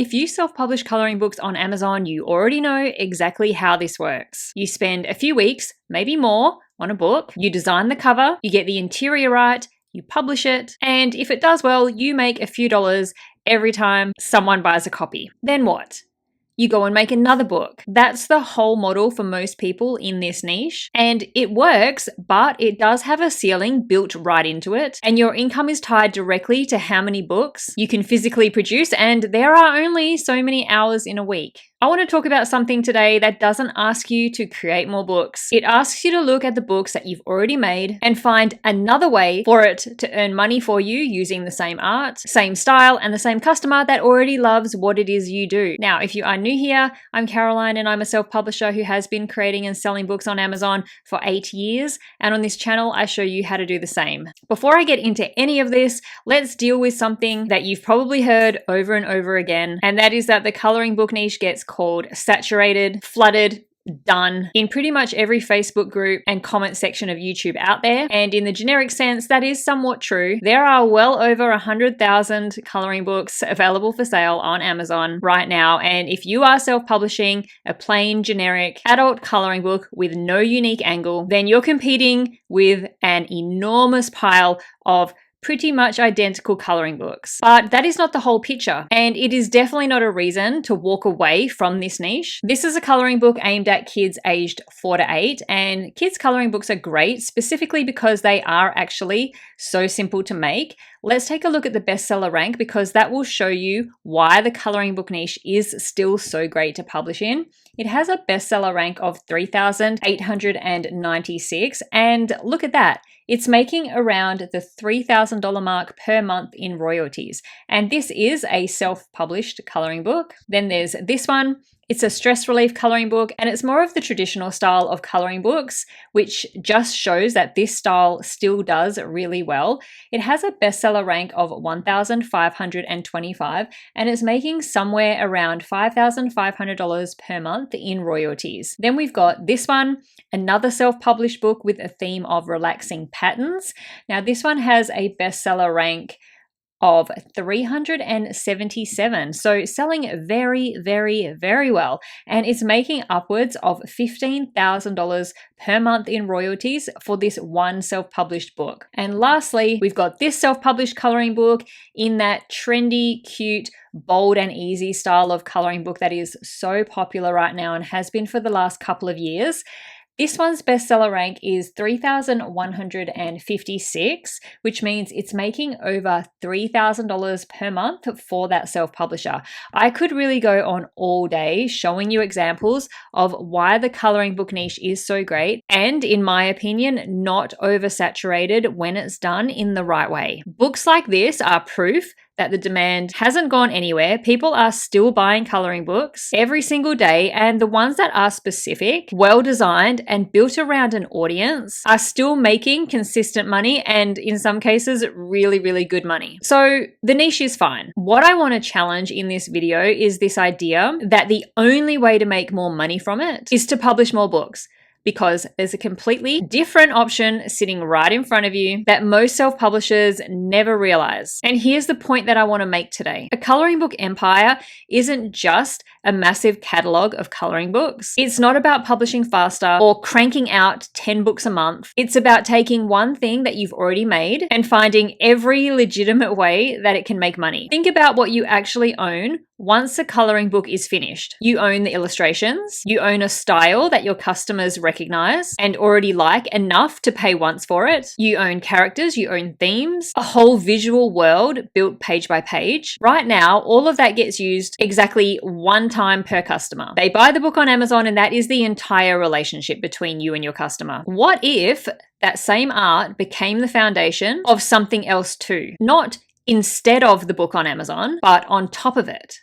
If you self-publish coloring books on Amazon, you already know exactly how this works. You spend a few weeks, maybe more, on a book, you design the cover, you get the interior right, you publish it, and if it does well, you make a few dollars every time someone buys a copy. Then what? You go and make another book. That's the whole model for most people in this niche. And it works, but it does have a ceiling built right into it. And your income is tied directly to how many books you can physically produce. And there are only so many hours in a week. I want to talk about something today that doesn't ask you to create more books. It asks you to look at the books that you've already made and find another way for it to earn money for you using the same art, same style, and the same customer that already loves what it is you do. Now, if you are new here, I'm Caroline and I'm a self-publisher who has been creating and selling books on Amazon for 8 years. And on this channel, I show you how to do the same. Before I get into any of this, let's deal with something that you've probably heard over and over again. And that is that the coloring book niche gets called saturated, flooded, done in pretty much every Facebook group and comment section of YouTube out there. And in the generic sense, that is somewhat true. There are well over 100,000 coloring books available for sale on Amazon right now. And if you are self-publishing a plain generic adult coloring book with no unique angle, then you're competing with an enormous pile of pretty much identical coloring books. But that is not the whole picture, and it is definitely not a reason to walk away from this niche. This is a coloring book aimed at kids aged 4 to 8, and kids coloring books are great specifically because they are actually so simple to make. Let's take a look at the bestseller rank because that will show you why the coloring book niche is still so great to publish in. It has a bestseller rank of 3,896, and look at that. It's making around the $3,000 mark per month in royalties. And this is a self-published coloring book. Then there's this one. It's a stress relief coloring book, and it's more of the traditional style of coloring books, which just shows that this style still does really well. It has a bestseller rank of 1,525, and it's making somewhere around $5,500 per month in royalties. Then we've got this one, another self-published book with a theme of relaxing patterns. Now, this one has a bestseller rank of 377. So selling very, very, very well. And it's making upwards of $15,000 per month in royalties for this one self-published book. And lastly, we've got this self-published coloring book in that trendy, cute, bold and easy style of coloring book that is so popular right now and has been for the last couple of years. This one's bestseller rank is 3,156, which means it's making over $3,000 per month for that self-publisher. I could really go on all day showing you examples of why the coloring book niche is so great and, in my opinion, not oversaturated when it's done in the right way. Books like this are proof that the demand hasn't gone anywhere. People are still buying coloring books every single day, and the ones that are specific, well designed, and built around an audience are still making consistent money and in some cases really, really good money. So the niche is fine. What I want to challenge in this video is this idea that the only way to make more money from it is to publish more books. Because there's a completely different option sitting right in front of you that most self-publishers never realize. And here's the point that I want to make today. A coloring book empire isn't just a massive catalog of coloring books. It's not about publishing faster or cranking out 10 books a month. It's about taking one thing that you've already made and finding every legitimate way that it can make money. Think about what you actually own once a coloring book is finished. You own the illustrations, you own a style that your customers recognize and already like enough to pay once for it. You own characters, you own themes, a whole visual world built page by page. Right now, all of that gets used exactly one time per customer. They buy the book on Amazon and that is the entire relationship between you and your customer. What if that same art became the foundation of something else too? Not instead of the book on Amazon, but on top of it.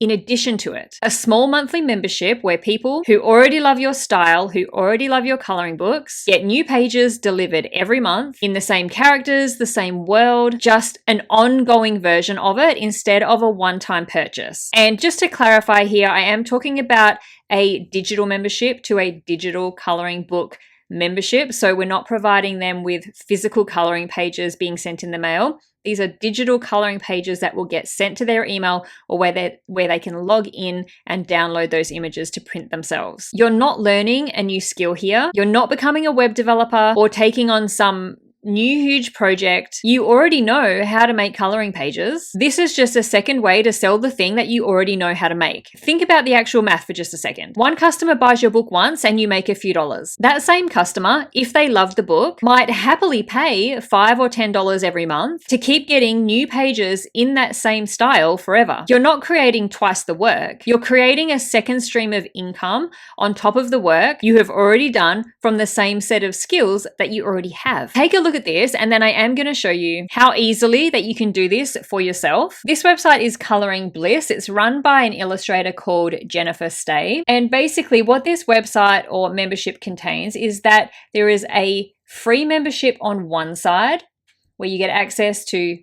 In addition to it, a small monthly membership where people who already love your style, who already love your coloring books, get new pages delivered every month in the same characters, the same world, just an ongoing version of it instead of a one-time purchase. And just to clarify here, I am talking about a digital membership to a digital coloring book membership. So we're not providing them with physical coloring pages being sent in the mail. These are digital coloring pages that will get sent to their email or where they can log in and download those images to print themselves. You're not learning a new skill here. You're not becoming a web developer or taking on some new huge project. You already know how to make coloring pages. This is just a second way to sell the thing that you already know how to make. Think about the actual math for just a second. One customer buys your book once and you make a few dollars. That same customer, if they love the book, might happily pay $5 or $10 every month to keep getting new pages in that same style forever. You're not creating twice the work. You're creating a second stream of income on top of the work you have already done from the same set of skills that you already have. Take a look at this, and then I am going to show you how easily that you can do this for yourself. This website is Coloring Bliss. It's run by an illustrator called Jennifer Stay. And basically what this website or membership contains is that there is a free membership on one side where you get access to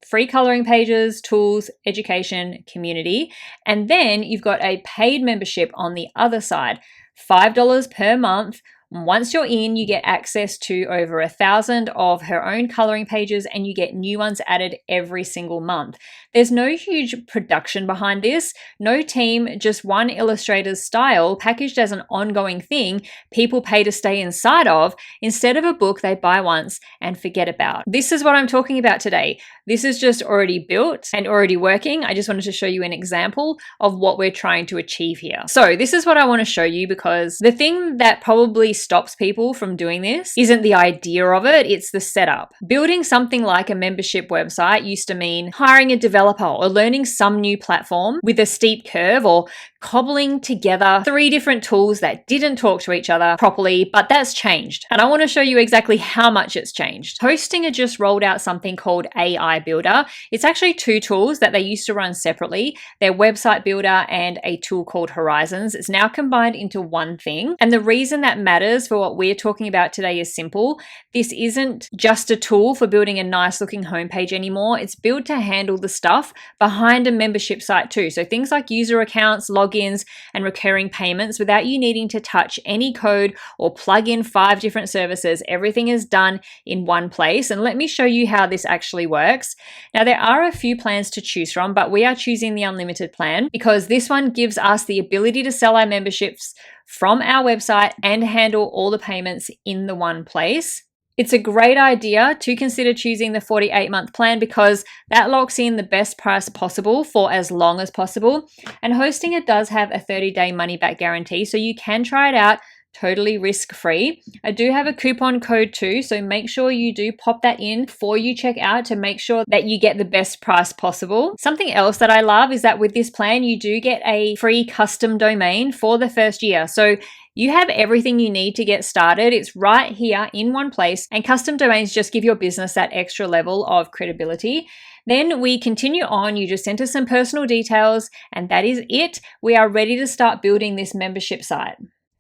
free coloring pages, tools, education, community. And then you've got a paid membership on the other side, $5 per month. Once you're in, you get access to over 1,000 of her own coloring pages and you get new ones added every single month. There's no huge production behind this, no team, just one illustrator's style packaged as an ongoing thing people pay to stay inside of instead of a book they buy once and forget about. This is what I'm talking about today. This is just already built and already working. I just wanted to show you an example of what we're trying to achieve here. So this is what I want to show you, because the thing that probably stops people from doing this isn't the idea of it, it's the setup. Building something like a membership website used to mean hiring a developer or learning some new platform with a steep curve or cobbling together 3 different tools that didn't talk to each other properly, but that's changed. And I want to show you exactly how much it's changed. Hostinger just rolled out something called AI Builder. It's actually 2 tools that they used to run separately, their website builder and a tool called Horizons. It's now combined into one thing. And the reason that matters for what we're talking about today is simple. This isn't just a tool for building a nice looking homepage anymore. It's built to handle the stuff behind a membership site too. So things like user accounts, logins, and recurring payments without you needing to touch any code or plug in 5 different services. Everything is done in one place. And let me show you how this actually works. Now, there are a few plans to choose from, but we are choosing the unlimited plan because this one gives us the ability to sell our memberships from our website and handle all the payments in the one place. It's a great idea to consider choosing the 48-month plan because that locks in the best price possible for as long as possible. And Hostinger does have a 30-day money-back guarantee, so you can try it out totally risk-free. I do have a coupon code too, so make sure you do pop that in before you check out to make sure that you get the best price possible. Something else that I love is that with this plan, you do get a free custom domain for the first year. So you have everything you need to get started. It's right here in one place, and custom domains just give your business that extra level of credibility. Then we continue on. You just enter some personal details, and that is it. We are ready to start building this membership site.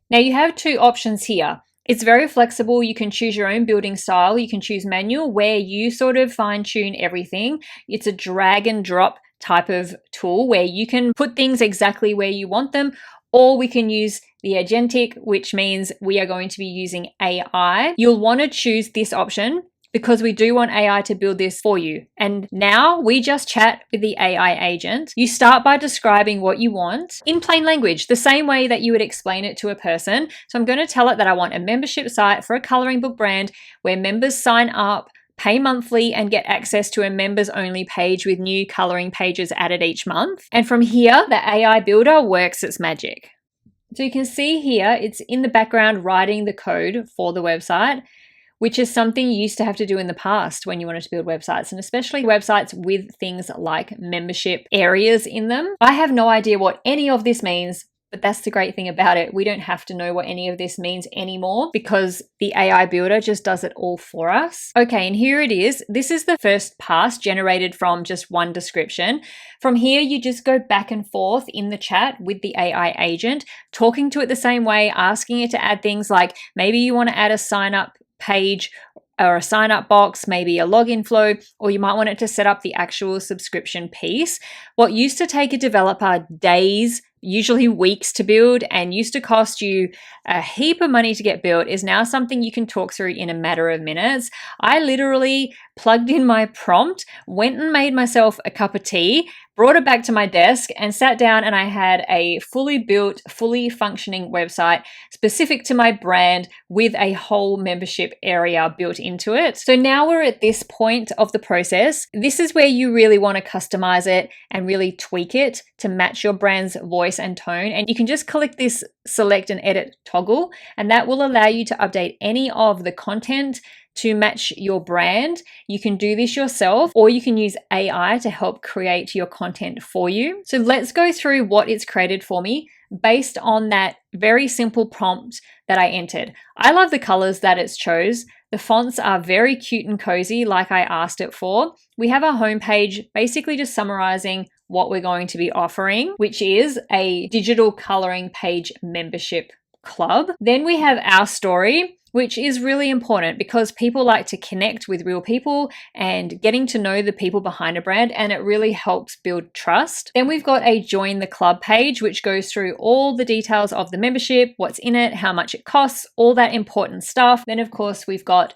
Now you have 2 options here. It's very flexible. You can choose your own building style. You can choose manual, where you sort of fine tune everything. It's a drag and drop type of tool where you can put things exactly where you want them, or we can use the agentic, which means we are going to be using AI. You'll want to choose this option because we do want AI to build this for you. And now we just chat with the AI agent. You start by describing what you want in plain language, the same way that you would explain it to a person. So I'm going to tell it that I want a membership site for a coloring book brand where members sign up, pay monthly, and get access to a members only page with new coloring pages added each month. And from here, the AI builder works its magic. So you can see here, it's in the background writing the code for the website, which is something you used to have to do in the past when you wanted to build websites, and especially websites with things like membership areas in them. I have no idea what any of this means, but that's the great thing about it. We don't have to know what any of this means anymore because the AI builder just does it all for us. Okay, and here it is. This is the first pass generated from just one description. From here, you just go back and forth in the chat with the AI agent, talking to it the same way, asking it to add things like maybe you want to add a sign up page or a sign up box, maybe a login flow, or you might want it to set up the actual subscription piece. What used to take a developer days usually weeks to build and used to cost you a heap of money to get built is now something you can talk through in a matter of minutes. I literally plugged in my prompt, went and made myself a cup of tea, brought it back to my desk and sat down, and I had a fully built, fully functioning website specific to my brand with a whole membership area built into it. So now we're at this point of the process. This is where you really want to customize it and really tweak it to match your brand's voice and tone. And you can just click this select and edit toggle, and that will allow you to update any of the content to match your brand. You can do this yourself, or you can use AI to help create your content for you. So let's go through what it's created for me based on that very simple prompt that I entered. I love the colors that it's chose. The fonts are very cute and cozy like I asked it for. We have our homepage basically just summarizing what we're going to be offering, which is a digital coloring page membership club. Then we have our story, which is really important because people like to connect with real people and getting to know the people behind a brand, and it really helps build trust. Then we've got a join the club page, which goes through all the details of the membership, what's in it, how much it costs, all that important stuff. Then of course we've got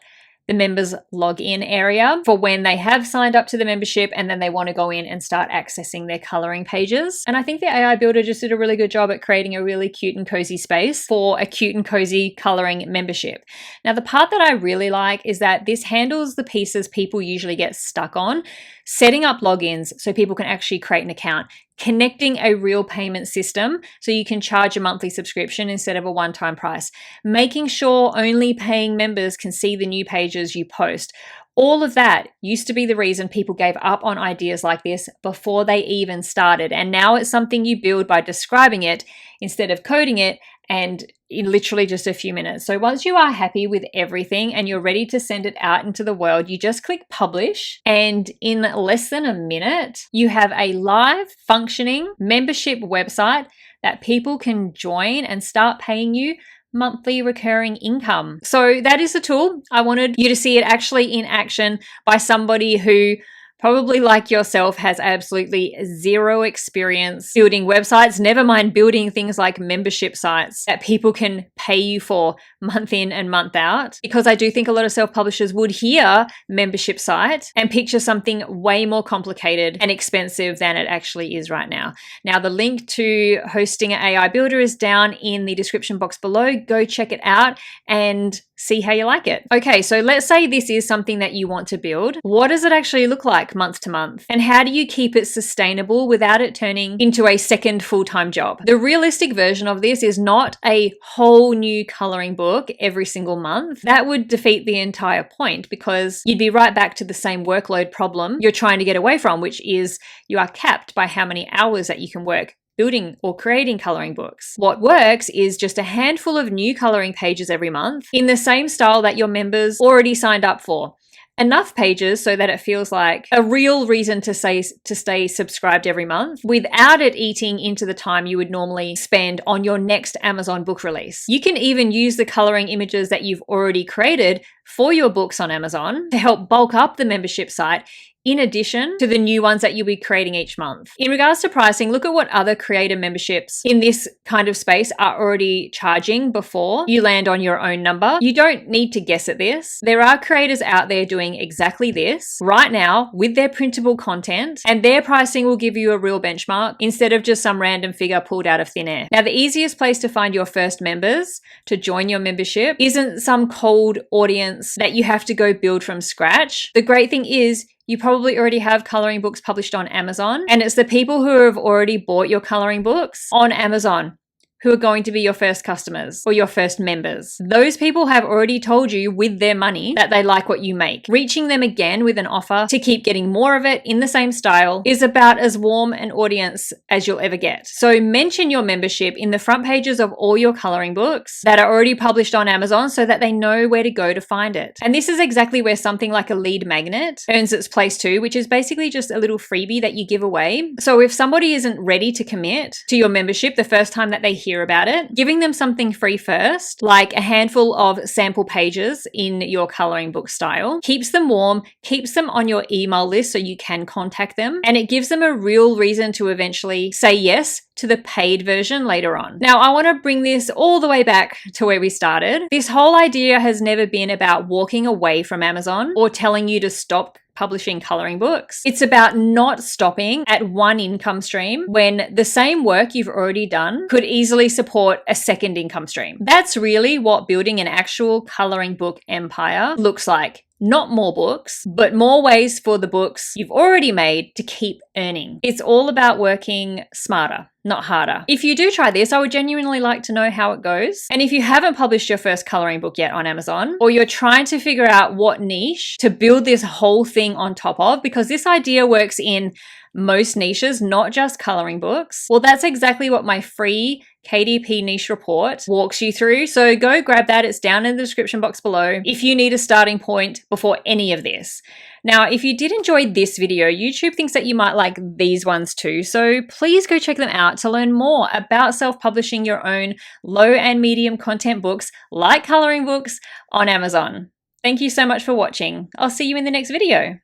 the members login area for when they have signed up to the membership and then they want to go in and start accessing their coloring pages. And I think the AI builder just did a really good job at creating a really cute and cozy space for a cute and cozy coloring membership. Now, the part that I really like is that this handles the pieces people usually get stuck on, setting up logins so people can actually create an account, connecting a real payment system so you can charge a monthly subscription instead of a one-time price, making sure only paying members can see the new pages you post. All of that used to be the reason people gave up on ideas like this before they even started. And now it's something you build by describing it instead of coding it, and in literally just a few minutes. So once you are happy with everything and you're ready to send it out into the world, you just click publish, and in less than a minute, you have a live functioning membership website that people can join and start paying you monthly recurring income. So that is the tool. I wanted you to see it actually in action by somebody who probably like yourself has absolutely zero experience building websites, never mind building things like membership sites that people can pay you for month in and month out. Because I do think a lot of self-publishers would hear membership site and picture something way more complicated and expensive than it actually is right now. Now, the link to hosting an AI builder is down in the description box below. Go check it out and see how you like it. Okay, so let's say this is something that you want to build. What does it actually look like month to month? And how do you keep it sustainable without it turning into a second full-time job? The realistic version of this is not a whole new coloring book every single month. That would defeat the entire point because you'd be right back to the same workload problem you're trying to get away from, which is you are capped by how many hours that you can work building or creating coloring books. What works is just a handful of new coloring pages every month in the same style that your members already signed up for. Enough pages so that it feels like a real reason to stay subscribed every month without it eating into the time you would normally spend on your next Amazon book release. You can even use the coloring images that you've already created for your books on Amazon to help bulk up the membership site in addition to the new ones that you'll be creating each month. In regards to pricing, look at what other creator memberships in this kind of space are already charging before you land on your own number. You don't need to guess at this. There are creators out there doing exactly this right now with their printable content, and their pricing will give you a real benchmark instead of just some random figure pulled out of thin air. Now, the easiest place to find your first members to join your membership isn't some cold audience that you have to go build from scratch. The great thing is you probably already have coloring books published on Amazon, and it's the people who have already bought your coloring books on Amazon who are going to be your first customers or your first members. Those people have already told you with their money that they like what you make. Reaching them again with an offer to keep getting more of it in the same style is about as warm an audience as you'll ever get. So mention your membership in the front pages of all your coloring books that are already published on Amazon so that they know where to go to find it. And this is exactly where something like a lead magnet earns its place too, which is basically just a little freebie that you give away. So if somebody isn't ready to commit to your membership the first time that they hear about it. Giving them something free first, like a handful of sample pages in your coloring book style, keeps them warm, keeps them on your email list so you can contact them, and it gives them a real reason to eventually say yes to the paid version later on. Now, I want to bring this all the way back to where we started. This whole idea has never been about walking away from Amazon or telling you to stop publishing coloring books. It's about not stopping at one income stream when the same work you've already done could easily support a second income stream. That's really what building an actual coloring book empire looks like. Not more books, but more ways for the books you've already made to keep earning. It's all about working smarter, not harder. If you do try this, I would genuinely like to know how it goes. And if you haven't published your first coloring book yet on Amazon, or you're trying to figure out what niche to build this whole thing on top of, because this idea works in most niches, not just coloring books, well, that's exactly what my free KDP niche report walks you through. So go grab that. It's down in the description box below if you need a starting point before any of this. Now, if you did enjoy this video, YouTube thinks that you might like these ones too. So please go check them out to learn more about self-publishing your own low and medium content books like coloring books on Amazon. Thank you so much for watching. I'll see you in the next video.